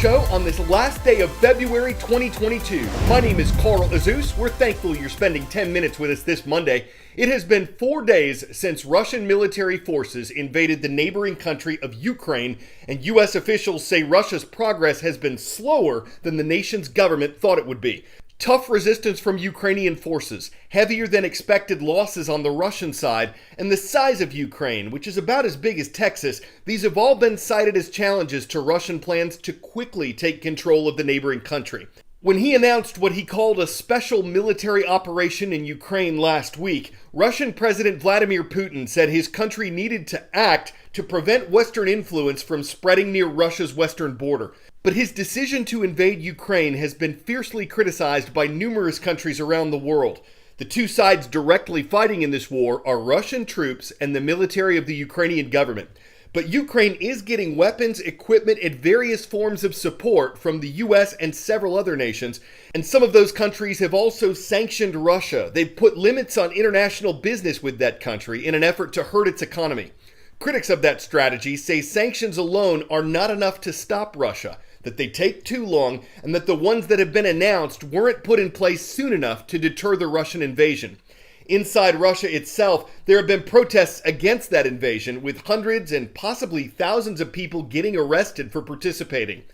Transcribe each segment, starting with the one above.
show on this last day of February 2022. My name is Carl Azus. We're thankful you're spending 10 minutes with us this Monday. It has been 4 days since Russian military forces invaded the neighboring country of Ukraine, and U.S. officials say Russia's progress has been slower than the nation's government thought it would be. Tough resistance from Ukrainian forces, heavier than expected losses on the Russian side, and the size of Ukraine, which is about as big as Texas, these have all been cited as challenges to Russian plans to quickly take control of the neighboring country. When he announced what he called a special military operation in Ukraine last week, Russian President Vladimir Putin said his country needed to act to prevent Western influence from spreading near Russia's western border. But his decision to invade Ukraine has been fiercely criticized by numerous countries around the world. The two sides directly fighting in this war are Russian troops and the military of the Ukrainian government. But Ukraine is getting weapons, equipment, and various forms of support from the U.S. and several other nations. And some of those countries have also sanctioned Russia. They've put limits on international business with that country in an effort to hurt its economy. Critics of that strategy say sanctions alone are not enough to stop Russia, that they take too long, and that the ones that have been announced weren't put in place soon enough to deter the Russian invasion. Inside Russia itself, there have been protests against that invasion, with hundreds and possibly thousands of people getting arrested for participating.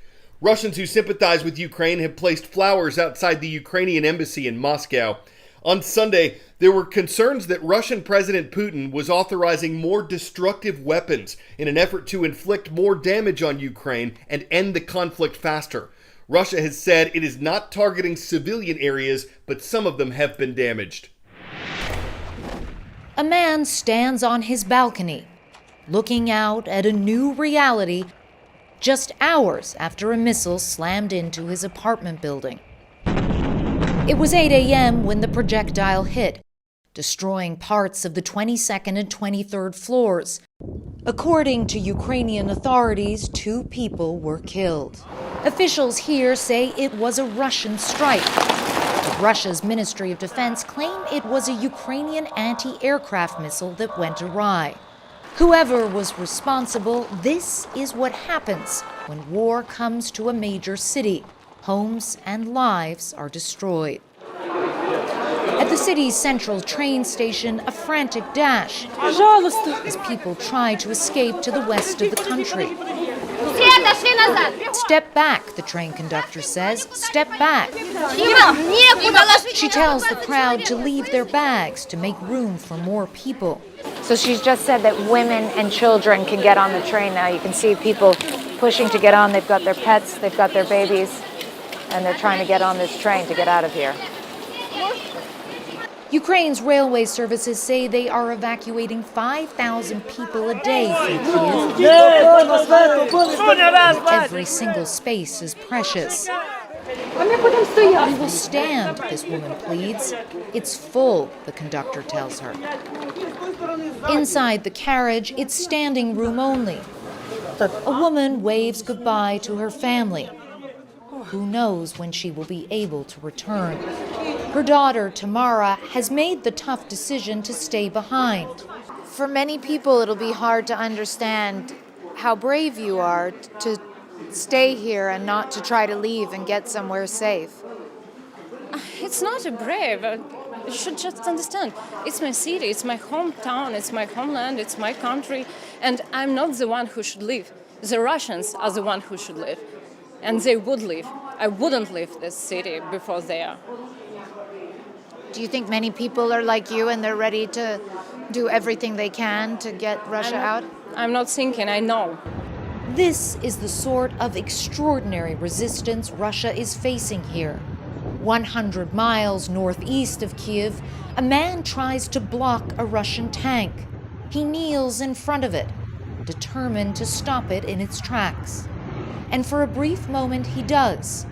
Russians who sympathize with Ukraine have placed flowers outside the Ukrainian embassy in Moscow. On Sunday, there were concerns that Russian President Putin was authorizing more destructive weapons in an effort to inflict more damage on Ukraine and end the conflict faster. Russia has said it is not targeting civilian areas, but some of them have been damaged. A man stands on his balcony, looking out at a new reality just hours after a missile slammed into his apartment building. It was 8 a.m. when the projectile hit, destroying parts of the 22nd and 23rd floors. According to Ukrainian authorities, 2 people were killed. Officials here say it was a Russian strike. But Russia's Ministry of Defense claimed it was a Ukrainian anti-aircraft missile that went awry. Whoever was responsible, this is what happens when war comes to a major city. Homes and lives are destroyed. At the city's central train station, a frantic dash as people try to escape to the west of the country. Step back, the train conductor says. Step back. She tells the crowd to leave their bags to make room for more people. So she's just said that women and children can get on the train now. You can see people pushing to get on. They've got their pets, they've got their babies, and they're trying to get on this train to get out of here. Ukraine's railway services say they are evacuating 5,000 people a day from Kyiv. Every single space is precious. We will stand, this woman pleads. It's full, the conductor tells her. Inside the carriage, it's standing room only. A woman waves goodbye to her family. Who knows when she will be able to return? Her daughter, Tamara, has made the tough decision to stay behind. For many people, it'll be hard to understand how brave you are to stay here and not to try to leave and get somewhere safe. It's not a brave. You should just understand. It's my city, it's my hometown, it's my homeland, it's my country, and I'm not the one who should leave. The Russians are the one who should leave, and they would leave. I wouldn't leave this city before they are. Do you think many people are like you and they're ready to do everything they can to get Russia out? I'm not thinking, I know. This is the sort of extraordinary resistance Russia is facing here. 100 miles northeast of Kyiv, a man tries to block a Russian tank. He kneels in front of it, determined to stop it in its tracks. And for a brief moment he does,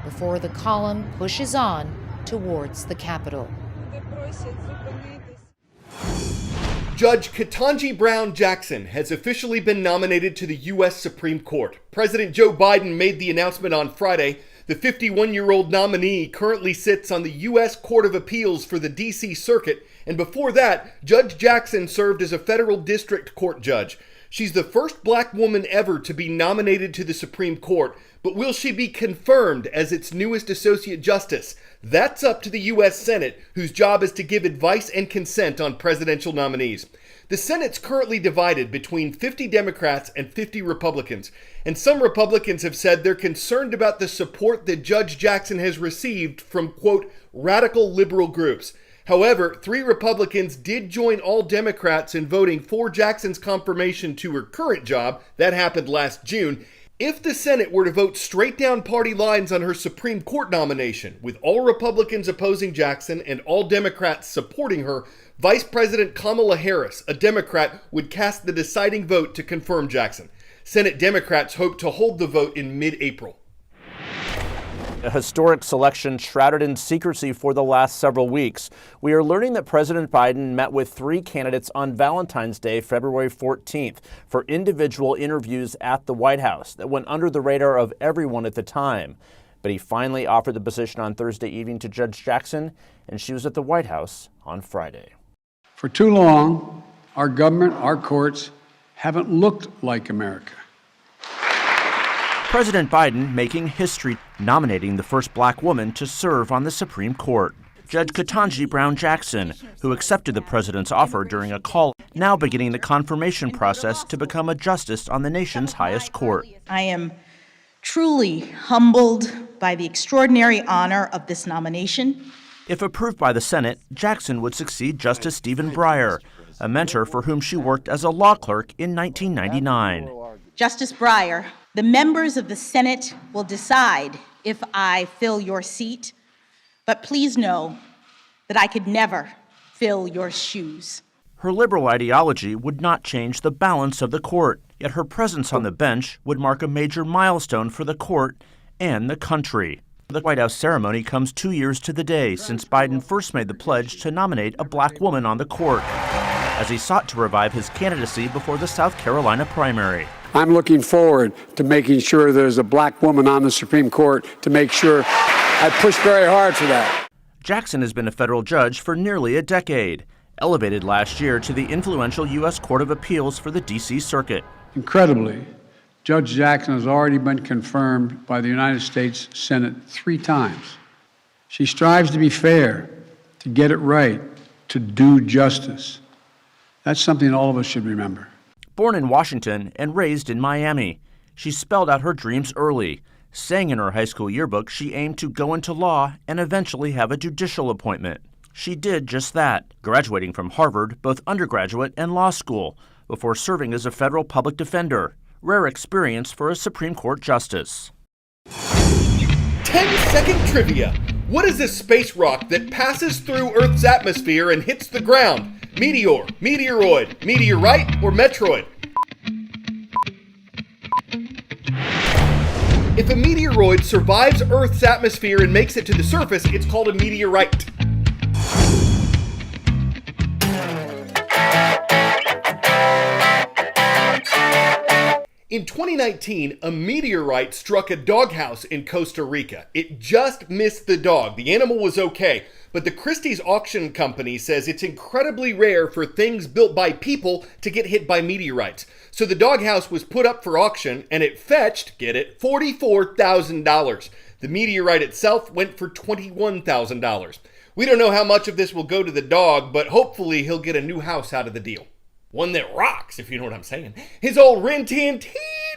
before the column pushes on towards the capital. Judge Ketanji Brown Jackson has officially been nominated to the U.S. Supreme Court. President Joe Biden made the announcement on Friday. The 51-year-old nominee currently sits on the U.S. Court of Appeals for the D.C. Circuit, and before that, Judge Jackson served as a federal district court judge. She's the first black woman ever to be nominated to the Supreme Court, but will she be confirmed as its newest Associate Justice? That's up to the U.S. Senate, whose job is to give advice and consent on presidential nominees. The Senate's currently divided between 50 Democrats and 50 Republicans, and some Republicans have said they're concerned about the support that Judge Jackson has received from, quote, radical liberal groups. However, 3 Republicans did join all Democrats in voting for Jackson's confirmation to her current job. That happened last June. If the Senate were to vote straight down party lines on her Supreme Court nomination, with all Republicans opposing Jackson and all Democrats supporting her, Vice President Kamala Harris, a Democrat, would cast the deciding vote to confirm Jackson. Senate Democrats hope to hold the vote in mid-April. A historic selection shrouded in secrecy for the last several weeks. We are learning that President Biden met with 3 candidates on Valentine's Day, February 14th, for individual interviews at the White House that went under the radar of everyone at the time. But he finally offered the position on Thursday evening to Judge Jackson, and she was at the White House on Friday. For too long, our government, our courts, haven't looked like America. President Biden making history, nominating the first black woman to serve on the Supreme Court. Judge Ketanji Brown Jackson, who accepted the president's offer during a call, now beginning the confirmation process to become a justice on the nation's highest court. I am truly humbled by the extraordinary honor of this nomination. If approved by the Senate, Jackson would succeed Justice Stephen Breyer, a mentor for whom she worked as a law clerk in 1999. Justice Breyer, the members of the Senate will decide if I fill your seat, but please know that I could never fill your shoes. Her liberal ideology would not change the balance of the court, yet her presence on the bench would mark a major milestone for the court and the country. The White House ceremony comes 2 years to the day since Biden first made the pledge to nominate a black woman on the court, as he sought to revive his candidacy before the South Carolina primary. I'm looking forward to making sure there's a black woman on the Supreme Court to make sure I push very hard for that. Jackson has been a federal judge for nearly a decade, elevated last year to the influential U.S. Court of Appeals for the D.C. Circuit. Incredibly, Judge Jackson has already been confirmed by the United States Senate 3 times. She strives to be fair, to get it right, to do justice. That's something all of us should remember. Born in Washington and raised in Miami, she spelled out her dreams early, saying in her high school yearbook she aimed to go into law and eventually have a judicial appointment. She did just that, graduating from Harvard, both undergraduate and law school, before serving as a federal public defender. Rare experience for a Supreme Court justice. 10-second trivia. What is this space rock that passes through Earth's atmosphere and hits the ground? Meteor, meteoroid, meteorite, or metroid? If a meteoroid survives Earth's atmosphere and makes it to the surface, it's called a meteorite. In 2019, a meteorite struck a doghouse in Costa Rica. It just missed the dog. The animal was okay, but the Christie's Auction Company says it's incredibly rare for things built by people to get hit by meteorites. So the doghouse was put up for auction and it fetched, get it, $44,000. The meteorite itself went for $21,000. We don't know how much of this will go to the dog, but hopefully he'll get a new house out of the deal. One that rocks, if you know what I'm saying. His old rin-tin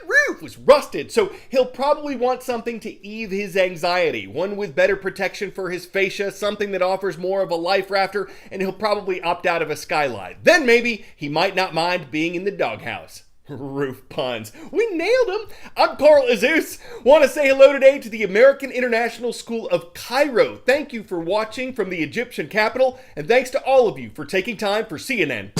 roof was rusted, so he'll probably want something to ease his anxiety. One with better protection for his fascia, something that offers more of a life rafter, and he'll probably opt out of a skylight. Then maybe he might not mind being in the doghouse. Roof puns. We nailed them. I'm Carl Azus. Want to say hello today to the American International School of Cairo. Thank you for watching from the Egyptian capital, and thanks to all of you for taking time for CNN.